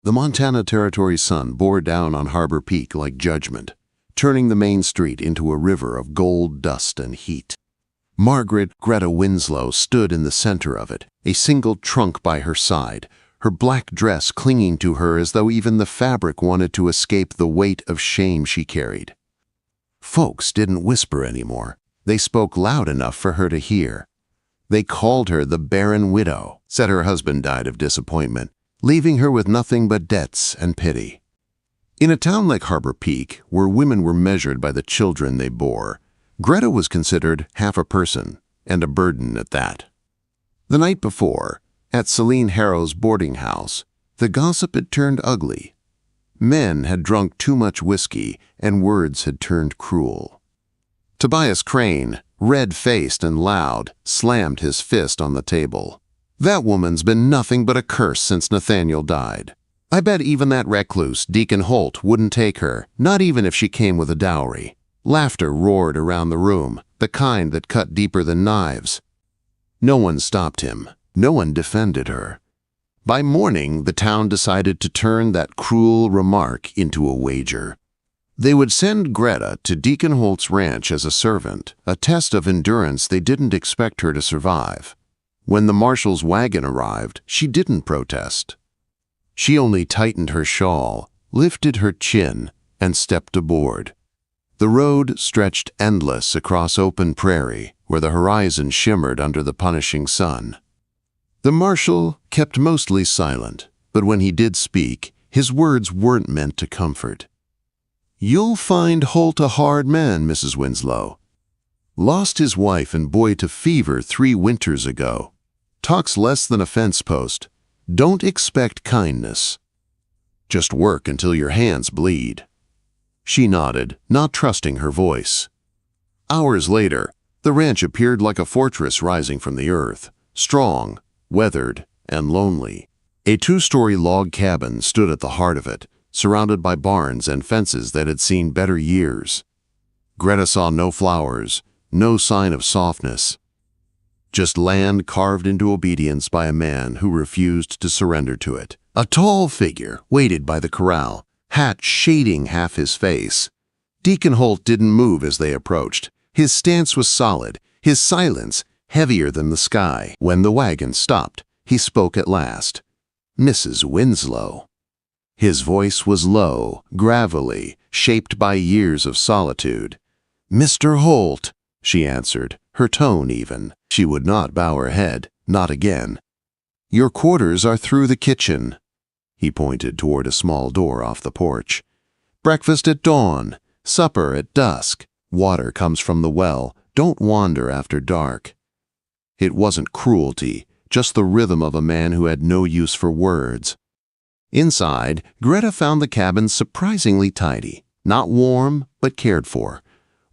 The Montana Territory's sun bore down on Harbor Peak like judgment, turning the main street into a river of gold dust and heat. Margaret Greta Winslow stood in the center of it, a single trunk by her side, her black dress clinging to her as though even the fabric wanted to escape the weight of shame she carried. Folks didn't whisper anymore. They spoke loud enough for her to hear. They called her the barren widow, said her husband died of disappointment, leaving her with nothing but debts and pity. In a town like Harbor Peak, where women were measured by the children they bore, Greta was considered half a person, and a burden at that. The night before, at Celine Harrow's boarding house, the gossip had turned ugly. Men had drunk too much whiskey, and words had turned cruel. Tobias Crane, red-faced and loud, slammed his fist on the table. "That woman's been nothing but a curse since Nathaniel died. I bet even that recluse, Deacon Holt, wouldn't take her, not even if she came with a dowry." Laughter roared around the room, the kind that cut deeper than knives. No one stopped him. No one defended her. By morning, the town decided to turn that cruel remark into a wager. They would send Greta to Deacon Holt's ranch as a servant, a test of endurance they didn't expect her to survive. When the marshal's wagon arrived, she didn't protest. She only tightened her shawl, lifted her chin, and stepped aboard. The road stretched endless across open prairie, where the horizon shimmered under the punishing sun. The marshal kept mostly silent, but when he did speak, his words weren't meant to comfort. "You'll find Holt a hard man, Mrs. Winslow. Lost his wife and boy to fever 3 winters ago. Talks less than a fence post. Don't expect kindness. Just work until your hands bleed." She nodded, not trusting her voice. Hours later, the ranch appeared like a fortress rising from the earth, strong, weathered, and lonely. A 2-story log cabin stood at the heart of it, surrounded by barns and fences that had seen better years. Greta saw no flowers, no sign of softness. Just land carved into obedience by a man who refused to surrender to it. A tall figure waited by the corral, hat shading half his face. Deacon Holt didn't move as they approached. His stance was solid, his silence heavier than the sky. When the wagon stopped, he spoke at last. "Mrs. Winslow." His voice was low, gravelly, shaped by years of solitude. "Mr. Holt," she answered, her tone even. She would not bow her head, not again. "Your quarters are through the kitchen." He pointed toward a small door off the porch. "Breakfast at dawn, supper at dusk. Water comes from the well. Don't wander after dark." It wasn't cruelty, just the rhythm of a man who had no use for words. Inside, Greta found the cabin surprisingly tidy. Not warm, but cared for.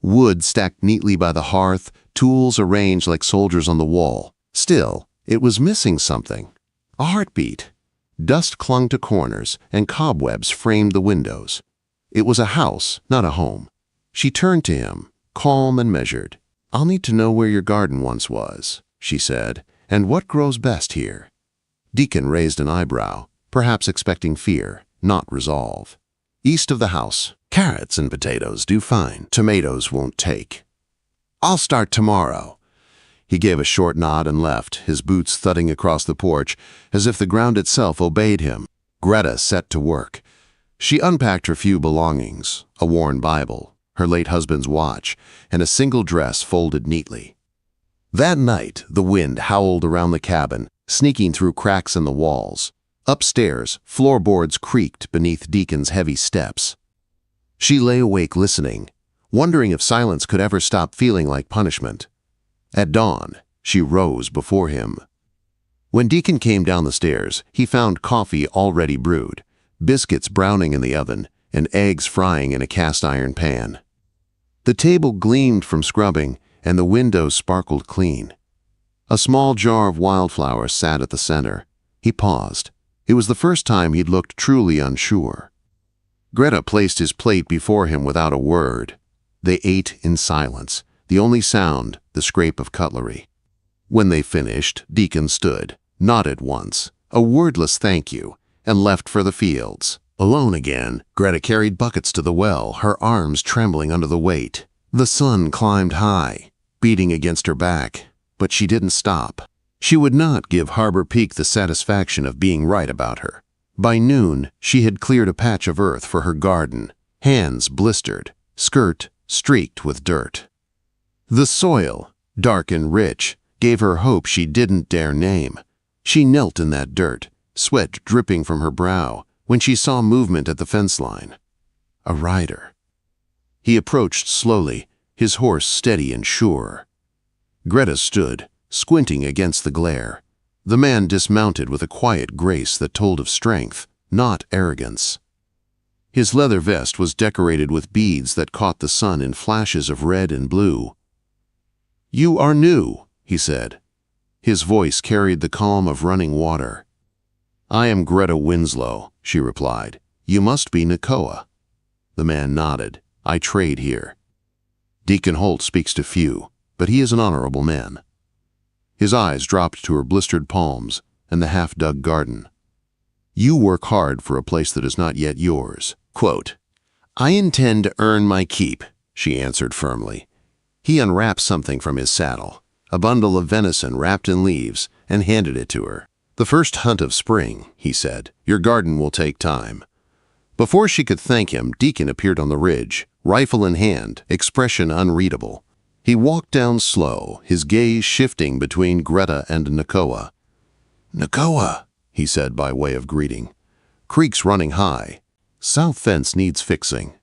Wood stacked neatly by the hearth, tools arranged like soldiers on the wall. Still, it was missing something. A heartbeat. Dust clung to corners, and cobwebs framed the windows. It was a house, not a home. She turned to him, calm and measured. "I'll need to know where your garden once was," she said, "and what grows best here." Deacon raised an eyebrow, perhaps expecting fear, not resolve. "East of the house. Carrots and potatoes do fine. Tomatoes won't take." "I'll start tomorrow." He gave a short nod and left, his boots thudding across the porch, as if the ground itself obeyed him. Greta set to work. She unpacked her few belongings, a worn Bible, her late husband's watch, and a single dress folded neatly. That night, the wind howled around the cabin, sneaking through cracks in the walls. Upstairs, floorboards creaked beneath Deacon's heavy steps. She lay awake listening, wondering if silence could ever stop feeling like punishment. At dawn, she rose before him. When Deacon came down the stairs, he found coffee already brewed, biscuits browning in the oven, and eggs frying in a cast-iron pan. The table gleamed from scrubbing, and the windows sparkled clean. A small jar of wildflowers sat at the center. He paused. It was the first time he'd looked truly unsure. Greta placed his plate before him without a word. They ate in silence, the only sound the scrape of cutlery. When they finished, Deacon stood, nodded once, a wordless thank you, and left for the fields. Alone again, Greta carried buckets to the well, her arms trembling under the weight. The sun climbed high, beating against her back, but she didn't stop. She would not give Harbor Peak the satisfaction of being right about her. By noon, she had cleared a patch of earth for her garden, hands blistered, skirt streaked with dirt. The soil, dark and rich, gave her hope she didn't dare name. She knelt in that dirt, sweat dripping from her brow, when she saw movement at the fence line. A rider. He approached slowly, his horse steady and sure. Greta stood, squinting against the glare. The man dismounted with a quiet grace that told of strength, not arrogance. His leather vest was decorated with beads that caught the sun in flashes of red and blue. "You are new," he said. His voice carried the calm of running water. "I am Greta Winslow," she replied. "You must be Nakoa." The man nodded. "I trade here. Deacon Holt speaks to few, but he is an honorable man." His eyes dropped to her blistered palms and the half-dug garden. "You work hard for a place that is not yet yours." Quote, "I intend to earn my keep," she answered firmly. He unwrapped something from his saddle, a bundle of venison wrapped in leaves, and handed it to her. "The first hunt of spring," he said. "Your garden will take time." Before she could thank him, Deacon appeared on the ridge, rifle in hand, expression unreadable. He walked down slow, his gaze shifting between Greta and Nakoa. "Nakoa," he said by way of greeting. "Creek's running high. South fence needs fixing."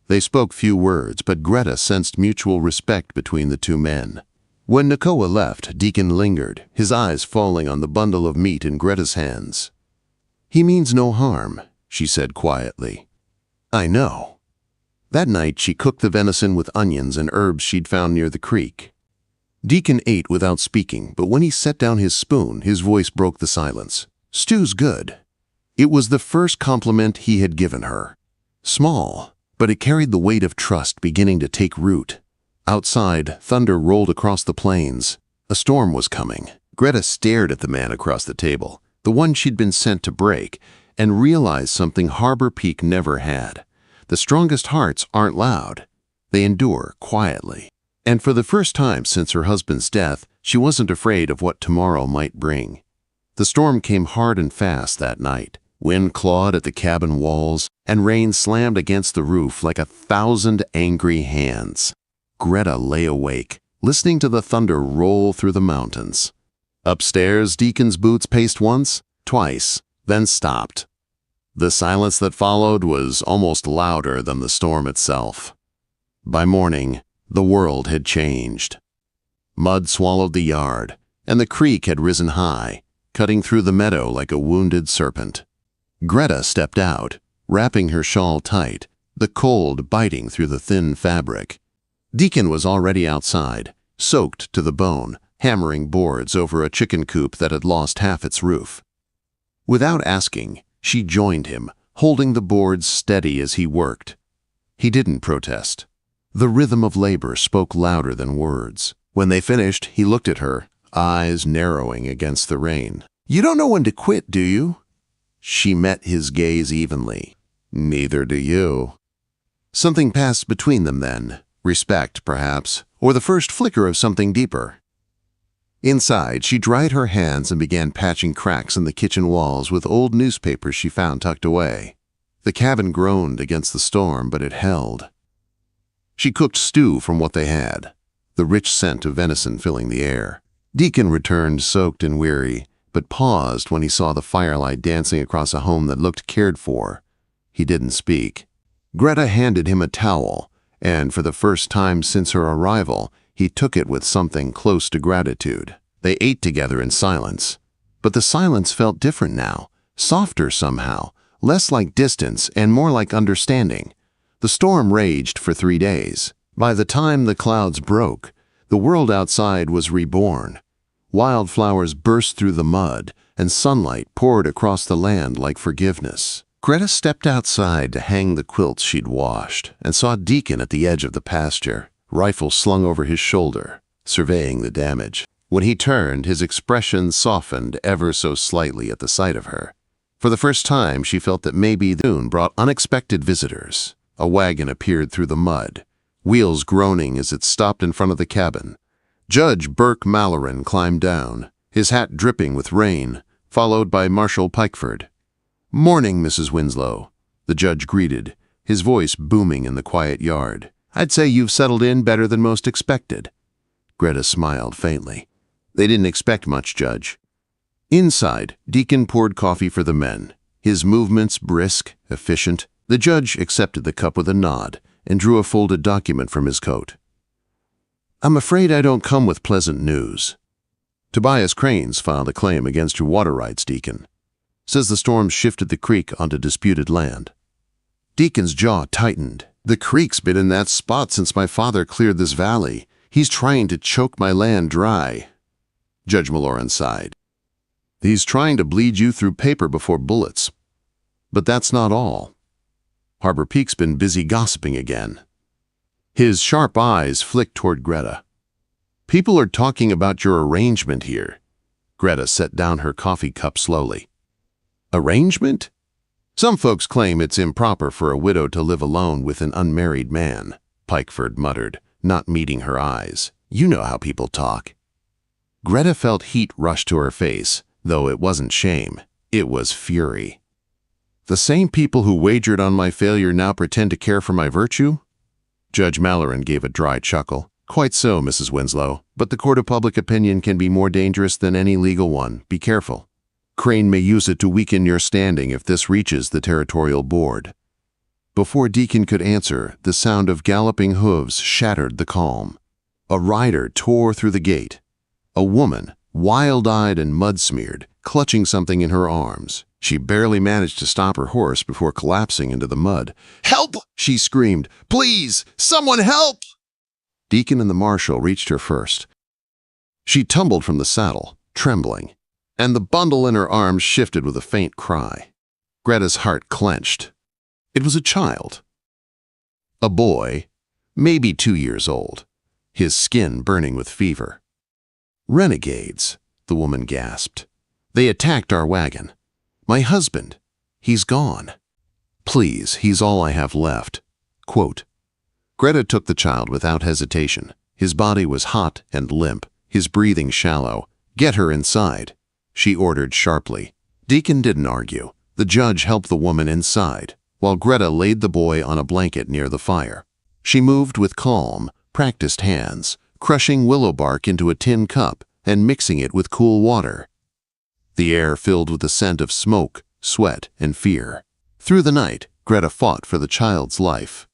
They spoke few words, but Greta sensed mutual respect between the two men. When Nakoa left, Deacon lingered, his eyes falling on the bundle of meat in Greta's hands. "He means no harm," she said quietly. "I know." That night she cooked the venison with onions and herbs she'd found near the creek. Deacon ate without speaking, but when he set down his spoon, his voice broke the silence. "Stew's good." It was the first compliment he had given her. Small, but it carried the weight of trust beginning to take root. Outside, thunder rolled across the plains. A storm was coming. Greta stared at the man across the table, the one she'd been sent to break, and realized something Harbor Peak never had. The strongest hearts aren't loud. They endure quietly. And for the first time since her husband's death, she wasn't afraid of what tomorrow might bring. The storm came hard and fast that night. Wind clawed at the cabin walls, and rain slammed against the roof like 1,000 angry hands. Greta lay awake, listening to the thunder roll through the mountains. Upstairs, Deacon's boots paced once, twice, then stopped. The silence that followed was almost louder than the storm itself. By morning, the world had changed. Mud swallowed the yard, and the creek had risen high, cutting through the meadow like a wounded serpent. Greta stepped out, wrapping her shawl tight, the cold biting through the thin fabric. Deacon was already outside, soaked to the bone, hammering boards over a chicken coop that had lost half its roof. Without asking, she joined him, holding the boards steady as he worked. He didn't protest. The rhythm of labor spoke louder than words. When they finished, he looked at her, eyes narrowing against the rain. "You don't know when to quit, do you?" She met his gaze evenly. "Neither do you." Something passed between them then. Respect, perhaps, or the first flicker of something deeper. Inside, she dried her hands and began patching cracks in the kitchen walls with old newspapers she found tucked away. The cabin groaned against the storm, but it held. She cooked stew from what they had, the rich scent of venison filling the air. Deacon returned soaked and weary, but paused when he saw the firelight dancing across a home that looked cared for. He didn't speak. Greta handed him a towel, and for the first time since her arrival, he took it with something close to gratitude. They ate together in silence. But the silence felt different now, softer somehow, less like distance and more like understanding. The storm raged for 3 days. By the time the clouds broke, the world outside was reborn. Wildflowers burst through the mud, and sunlight poured across the land like forgiveness. Greta stepped outside to hang the quilts she'd washed, and saw Deacon at the edge of the pasture, rifle slung over his shoulder, surveying the damage. When he turned, his expression softened ever so slightly at the sight of her. For the first time, she felt that maybe the moon brought unexpected visitors. A wagon appeared through the mud, wheels groaning as it stopped in front of the cabin. Judge Burke Malloran climbed down, his hat dripping with rain, followed by Marshal Pikeford. "Morning, Mrs. Winslow," the judge greeted, his voice booming in the quiet yard. "I'd say you've settled in better than most expected." Greta smiled faintly. "They didn't expect much, Judge." Inside, Deacon poured coffee for the men, his movements brisk, efficient. The judge accepted the cup with a nod and drew a folded document from his coat. "I'm afraid I don't come with pleasant news. Tobias Cranes filed a claim against your water rights, Deacon. Says the storm shifted the creek onto disputed land." Deacon's jaw tightened. "The creek's been in that spot since my father cleared this valley. He's trying to choke my land dry." Judge Malloran sighed. "He's trying to bleed you through paper before bullets. But that's not all. Harbor Peak's been busy gossiping again." His sharp eyes flicked toward Greta. "People are talking about your arrangement here." Greta set down her coffee cup slowly. "Arrangement? Some folks claim it's improper for a widow to live alone with an unmarried man," Pikeford muttered, not meeting her eyes. "You know how people talk." Greta felt heat rush to her face, though it wasn't shame. It was fury. "The same people who wagered on my failure now pretend to care for my virtue?" Judge Malloran gave a dry chuckle. "Quite so, Mrs. Winslow, but the court of public opinion can be more dangerous than any legal one. Be careful. Crane may use it to weaken your standing if this reaches the territorial board." Before Deacon could answer, the sound of galloping hooves shattered the calm. A rider tore through the gate. A woman, wild-eyed and mud-smeared, clutching something in her arms. She barely managed to stop her horse before collapsing into the mud. "Help!" she screamed. "Please, someone help!" Deacon and the marshal reached her first. She tumbled from the saddle, trembling, and the bundle in her arms shifted with a faint cry. Greta's heart clenched. It was a child. A boy, maybe 2 years old, his skin burning with fever. "Renegades," the woman gasped. "They attacked our wagon. My husband, he's gone. Please, he's all I have left." Quote. Greta took the child without hesitation. His body was hot and limp, his breathing shallow. "Get her inside," she ordered sharply. Deacon didn't argue. The judge helped the woman inside, while Greta laid the boy on a blanket near the fire. She moved with calm, practiced hands, crushing willow bark into a tin cup and mixing it with cool water. The air filled with the scent of smoke, sweat, and fear. Through the night, Greta fought for the child's life.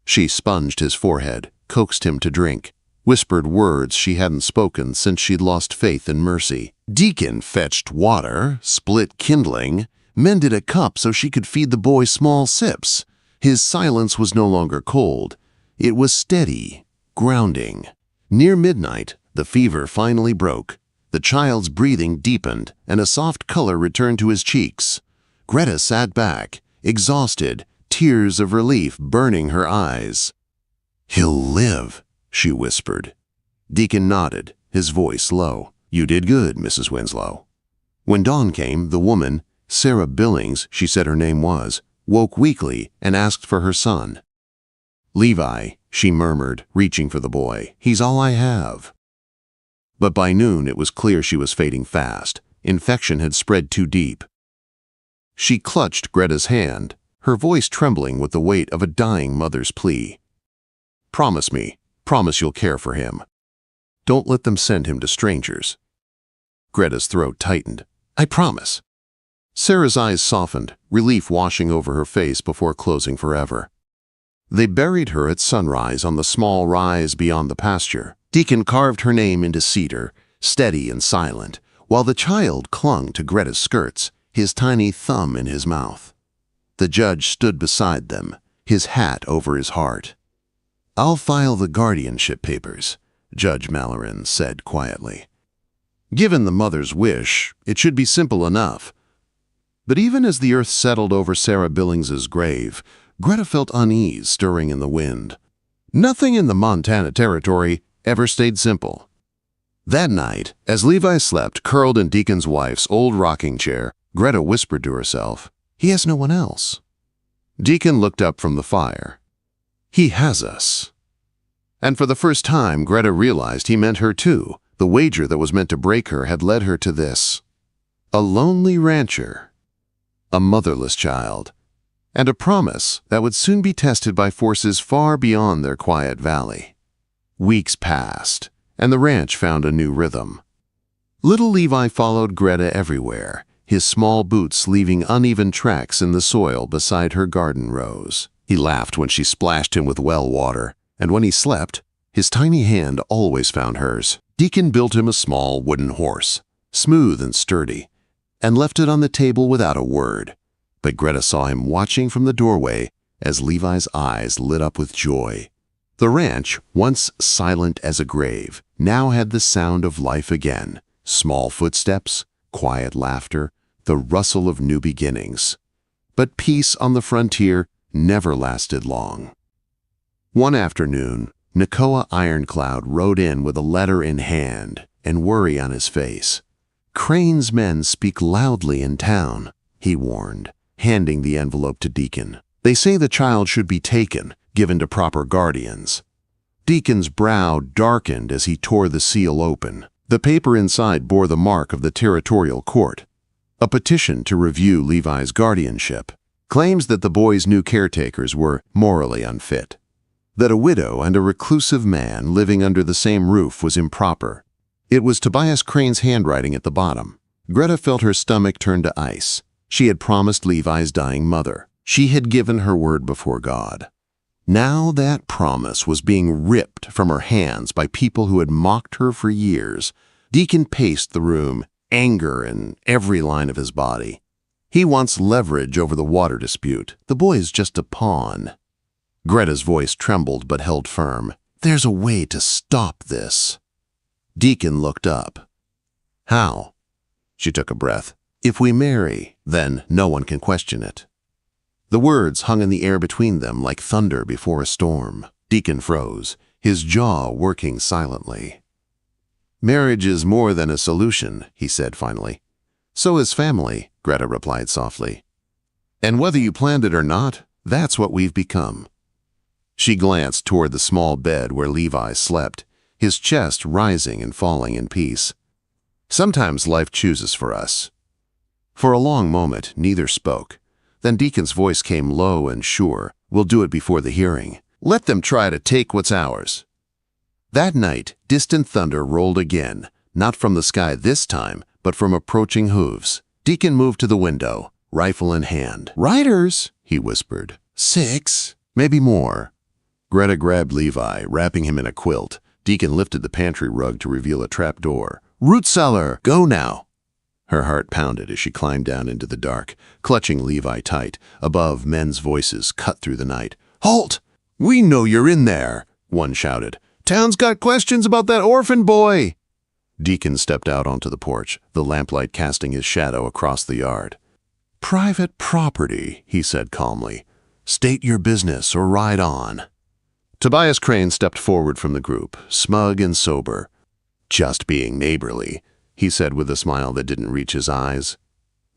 She sponged his forehead, coaxed him to drink, whispered words she hadn't spoken since she'd lost faith in mercy. Deacon fetched water, split kindling, mended a cup so she could feed the boy small sips. His silence was no longer cold. It was steady, grounding. Near midnight, the fever finally broke. The child's breathing deepened, and a soft color returned to his cheeks. Greta sat back, exhausted, tears of relief burning her eyes. "He'll live," she whispered. Deacon nodded, his voice low. "You did good, Mrs. Winslow." When dawn came, the woman, Sarah Billings, she said her name was, woke weakly and asked for her son. "Levi," she murmured, reaching for the boy. "He's all I have." But by noon it was clear she was fading fast. Infection had spread too deep. She clutched Greta's hand, her voice trembling with the weight of a dying mother's plea. "Promise me, promise you'll care for him. Don't let them send him to strangers." Greta's throat tightened. "I promise." Sarah's eyes softened, relief washing over her face before closing forever. They buried her at sunrise on the small rise beyond the pasture. Deacon carved her name into cedar, steady and silent, while the child clung to Greta's skirts, his tiny thumb in his mouth. The judge stood beside them, his hat over his heart. "I'll file the guardianship papers," Judge Malloran said quietly. Given the mother's wish, it should be simple enough. But even as the earth settled over Sarah Billings's grave, Greta felt unease stirring in the wind. Nothing in the Montana Territory ever stayed simple. That night, as Levi slept curled in Deacon's wife's old rocking chair, Greta whispered to herself, "He has no one else." Deacon looked up from the fire. "He has us." And for the first time, Greta realized he meant her too. The wager that was meant to break her had led her to this. A lonely rancher, a motherless child, and a promise that would soon be tested by forces far beyond their quiet valley. Weeks passed, and the ranch found a new rhythm. Little Levi followed Greta everywhere, his small boots leaving uneven tracks in the soil beside her garden rows. He laughed when she splashed him with well water, and when he slept, his tiny hand always found hers. Deacon built him a small wooden horse, smooth and sturdy, and left it on the table without a word. But Greta saw him watching from the doorway as Levi's eyes lit up with joy. The ranch, once silent as a grave, now had the sound of life again. Small footsteps, quiet laughter, the rustle of new beginnings. But peace on the frontier never lasted long. One afternoon, Nakoa Ironcloud rode in with a letter in hand and worry on his face. "Crane's men speak loudly in town," he warned, handing the envelope to Deacon. "They say the child should be taken, given to proper guardians." Deacon's brow darkened as he tore the seal open. The paper inside bore the mark of the territorial court, a petition to review Levi's guardianship, claims that the boy's new caretakers were morally unfit, that a widow and a reclusive man living under the same roof was improper. It was Tobias Crane's handwriting at the bottom. Greta felt her stomach turn to ice. She had promised Levi's dying mother. She had given her word before God. Now that promise was being ripped from her hands by people who had mocked her for years. Deacon paced the room, anger in every line of his body. He wants leverage over the water dispute. The boy is just a pawn. Greta's voice trembled but held firm. "There's a way to stop this." Deacon looked up. "How?" She took a breath. "If we marry, then no one can question it." The words hung in the air between them like thunder before a storm. Deacon froze, his jaw working silently. "Marriage is more than a solution," he said finally. "So is family," Greta replied softly. "And whether you planned it or not, that's what we've become." She glanced toward the small bed where Levi slept, his chest rising and falling in peace. "Sometimes life chooses for us." For a long moment, neither spoke. Then Deacon's voice came low and sure. "We'll do it before the hearing. Let them try to take what's ours." That night, distant thunder rolled again, not from the sky this time, but from approaching hooves. Deacon moved to the window, rifle in hand. "Riders," he whispered. "6, maybe more." Greta grabbed Levi, wrapping him in a quilt. Deacon lifted the pantry rug to reveal a trap door. "Root cellar, go now." Her heart pounded as she climbed down into the dark, clutching Levi tight. Above, men's voices cut through the night. "Halt! We know you're in there," one shouted. "Town's got questions about that orphan boy." Deacon stepped out onto the porch, the lamplight casting his shadow across the yard. "Private property," he said calmly. "State your business or ride on." Tobias Crane stepped forward from the group, smug and sober. "Just being neighborly," he said with a smile that didn't reach his eyes.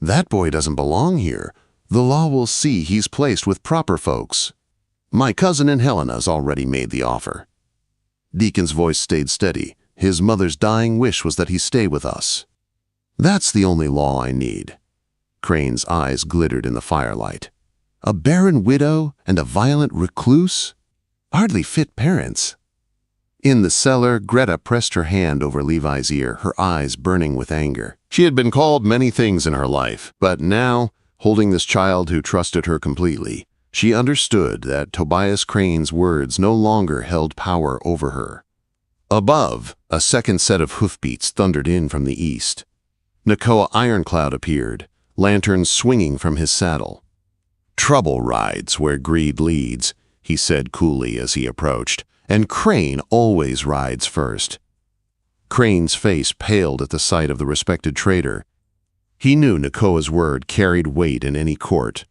"That boy doesn't belong here. The law will see he's placed with proper folks. My cousin and Helena's already made the offer." Deacon's voice stayed steady. His mother's dying wish was that he stay with us. "That's the only law I need." Crane's eyes glittered in the firelight. "A barren widow and a violent recluse? Hardly fit parents." In the cellar, Greta pressed her hand over Levi's ear, her eyes burning with anger. She had been called many things in her life, but now, holding this child who trusted her completely, she understood that Tobias Crane's words no longer held power over her. Above, a second set of hoofbeats thundered in from the east. Nakoa Ironcloud appeared, lanterns swinging from his saddle. "Trouble rides where greed leads," he said coolly as he approached. "And Crane always rides first." Crane's face paled at the sight of the respected trader. He knew Nakoa's word carried weight in any court.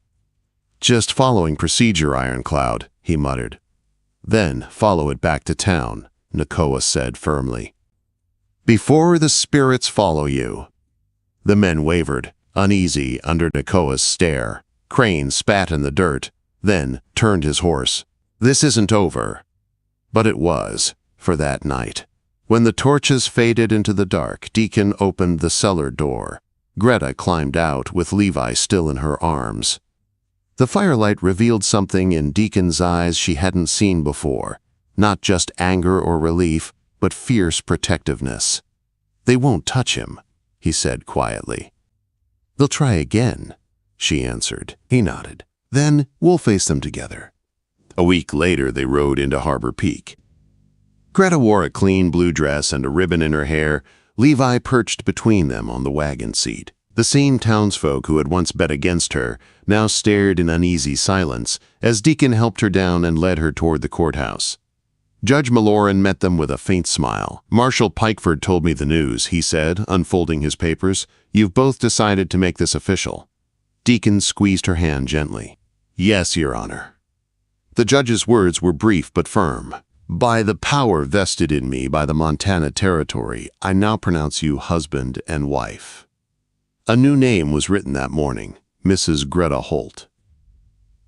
"Just following procedure, Ironcloud," he muttered. "Then follow it back to town," Nakoa said firmly. "Before the spirits follow you." The men wavered, Uneasy under Nakoa's stare, Crane spat in the dirt, then turned his horse. This isn't over. But it was, for that night. When the torches faded into the dark, Deacon opened the cellar door. Greta climbed out with Levi still in her arms. The firelight revealed something in Deacon's eyes she hadn't seen before. Not just anger or relief, but fierce protectiveness. "They won't touch him," he said quietly. "They'll try again," she answered. He nodded. "Then we'll face them together." A week later, they rode into Harbor Peak. Greta wore a clean blue dress and a ribbon in her hair. Levi perched between them on the wagon seat. The same townsfolk who had once bet against her now stared in uneasy silence as Deacon helped her down and led her toward the courthouse. Judge Malloran met them with a faint smile. "Marshal Pikeford told me the news," he said, unfolding his papers. "You've both decided to make this official." Deacon squeezed her hand gently. "Yes, Your Honor." The judge's words were brief but firm. "By the power vested in me by the Montana Territory, I now pronounce you husband and wife." A new name was written that morning, Mrs. Greta Holt.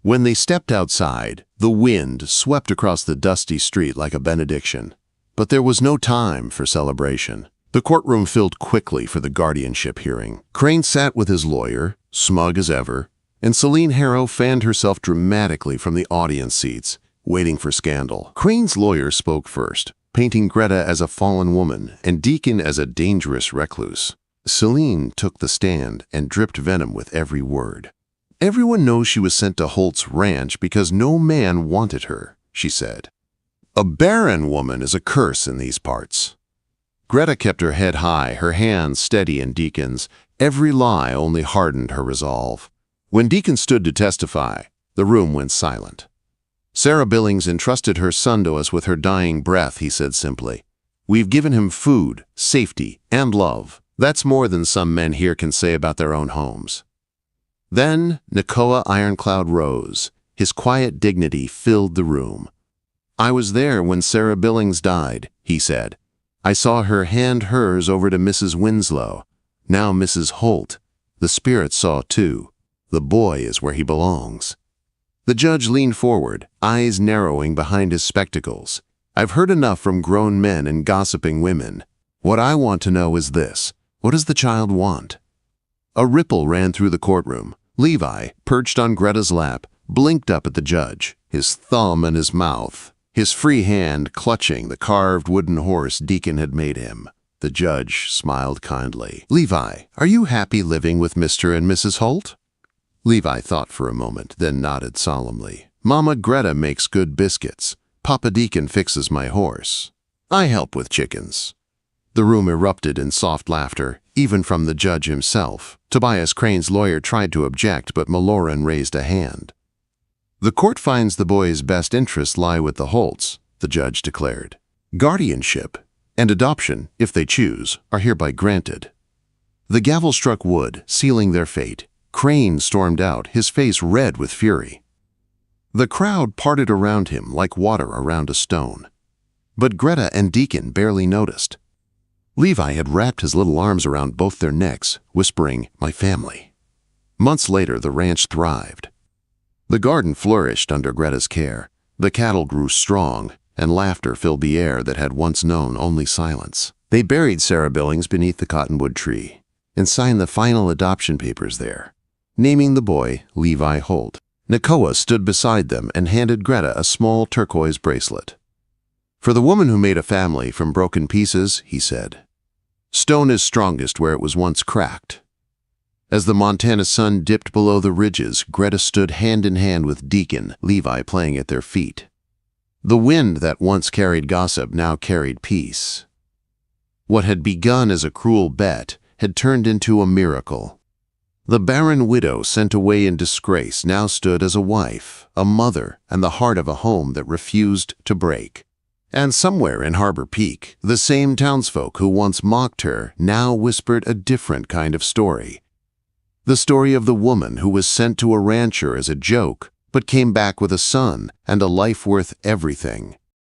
When they stepped outside, the wind swept across the dusty street like a benediction. But there was no time for celebration. The courtroom filled quickly for the guardianship hearing. Crane sat with his lawyer, smug as ever, and Celine Harrow fanned herself dramatically from the audience seats, waiting for scandal. Crane's lawyer spoke first, painting Greta as a fallen woman and Deacon as a dangerous recluse. Celine took the stand and dripped venom with every word. "Everyone knows she was sent to Holt's ranch because no man wanted her," she said. "A barren woman is a curse in these parts." Greta kept her head high, her hands steady in Deacon's. Every lie only hardened her resolve. When Deacon stood to testify, the room went silent. "Sarah Billings entrusted her son to us with her dying breath," he said simply. "We've given him food, safety, and love. That's more than some men here can say about their own homes." Then Nakoa Ironcloud rose. His quiet dignity filled the room. "I was there when Sarah Billings died," he said. "I saw her hand hers over to Mrs. Winslow. Now Mrs. Holt. The spirit saw too. The boy is where he belongs." The judge leaned forward, eyes narrowing behind his spectacles. "I've heard enough from grown men and gossiping women. What I want to know is this. What does the child want?" A ripple ran through the courtroom. Levi, perched on Greta's lap, blinked up at the judge, his thumb in his mouth, his free hand clutching the carved wooden horse Deacon had made him. The judge smiled kindly. "Levi, are you happy living with Mr. and Mrs. Holt?" Levi thought for a moment, then nodded solemnly. "Mama Greta makes good biscuits. Papa Deacon fixes my horse. I help with chickens." The room erupted in soft laughter, even from the judge himself. Tobias Crane's lawyer tried to object, but Malloran raised a hand. "The court finds the boy's best interests lie with the Holts," the judge declared. "Guardianship and adoption, if they choose, are hereby granted." The gavel struck wood, sealing their fate. Crane stormed out, his face red with fury. The crowd parted around him like water around a stone. But Greta and Deacon barely noticed. Levi had wrapped his little arms around both their necks, whispering, "My family." Months later, the ranch thrived. The garden flourished under Greta's care. The cattle grew strong, and laughter filled the air that had once known only silence. They buried Sarah Billings beneath the cottonwood tree and signed the final adoption papers there, naming the boy Levi Holt. Nakoa stood beside them and handed Greta a small turquoise bracelet. "For the woman who made a family from broken pieces," he said. "Stone is strongest where it was once cracked." As the Montana sun dipped below the ridges, Greta stood hand in hand with Deacon, Levi playing at their feet. The wind that once carried gossip now carried peace. What had begun as a cruel bet had turned into a miracle. The barren widow sent away in disgrace now stood as a wife, a mother, and the heart of a home that refused to break. And somewhere in Harbor Peak, the same townsfolk who once mocked her now whispered a different kind of story. The story of the woman who was sent to a rancher as a joke, but came back with a son and a life worth everything.